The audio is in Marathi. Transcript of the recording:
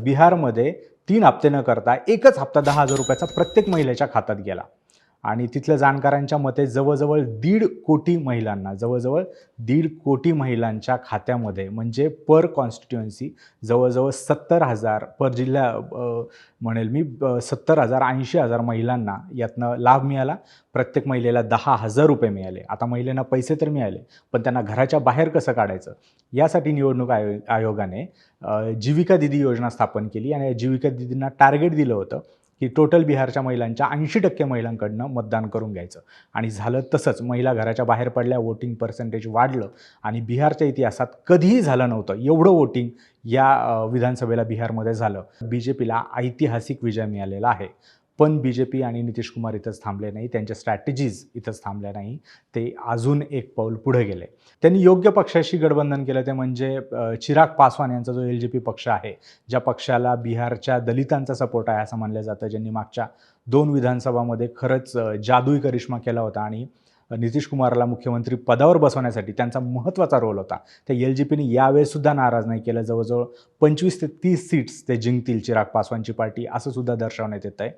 बिहारमध्ये 3 हप्ते न करता एकच हप्ता 10,000 रुपयाचा प्रत्येक महिलेच्या खात्यात गेला. आणि तिथल्या जाणकारांच्या मते जवळ-जवळ 1.5 कोटी महिलांना, जवळ-जवळ 1.5 कोटी महिलांच्या खात्यामध्ये म्हणजे पर कॉन्स्टिट्युएन्सी जवळ-जवळ 70,000 पर जिल्हा म्हणेल मी 70,000 80,000 महिलांना यातनं लाभ मिळाला. प्रत्येक महिलेला 10,000 रुपये मिळाले. आता महिलांना पैसे तर मिळाले, पण त्यांना घराच्या बाहेर कसं काढायचं यासाठी निवडणूक आयोगाने जीविका दीदी योजना स्थापन केली आणि जीविका दीदींना टार्गेट दिलं होतं की टोटल बिहारच्या महिलांच्या 80% महिलांकडनं मतदान करून घ्यायचं. आणि झालं तसंच. महिला घराच्या बाहेर पडल्या, वोटिंग पर्सेंटेज वाढलं आणि बिहारच्या इतिहासात कधीही झालं नव्हतं एवढं वोटिंग या विधानसभेला बिहारमध्ये झालं. BJPला ऐतिहासिक विजय मिळालेला आहे. पण BJP आणि नितीश कुमार इथंच थांबले नाही, त्यांच्या स्ट्रॅटेजीज इथंच थांबल्या नाही, ते अजून एक पाऊल पुढे गेले. त्यांनी योग्य पक्षाशी गठबंधन केलं, ते म्हणजे चिराग पासवान यांचा जो LJP पक्ष आहे, ज्या पक्षाला बिहारच्या दलितांचा सपोर्ट आहे असं मानलं जातं, ज्यांनी मागच्या 2 विधानसभामध्ये खरंच जादुई करिश्मा केला होता आणि नितीश कुमारला मुख्यमंत्री पदावर बसवण्यासाठी त्यांचा महत्त्वाचा रोल होता. त्या LJPने यावेळेसुद्धा नाराज नाही केलं. जवळजवळ 25 ते 30 सीट्स ते जिंकतील चिराग पासवानची पार्टी असं सुद्धा दर्शवण्यात येत आहे.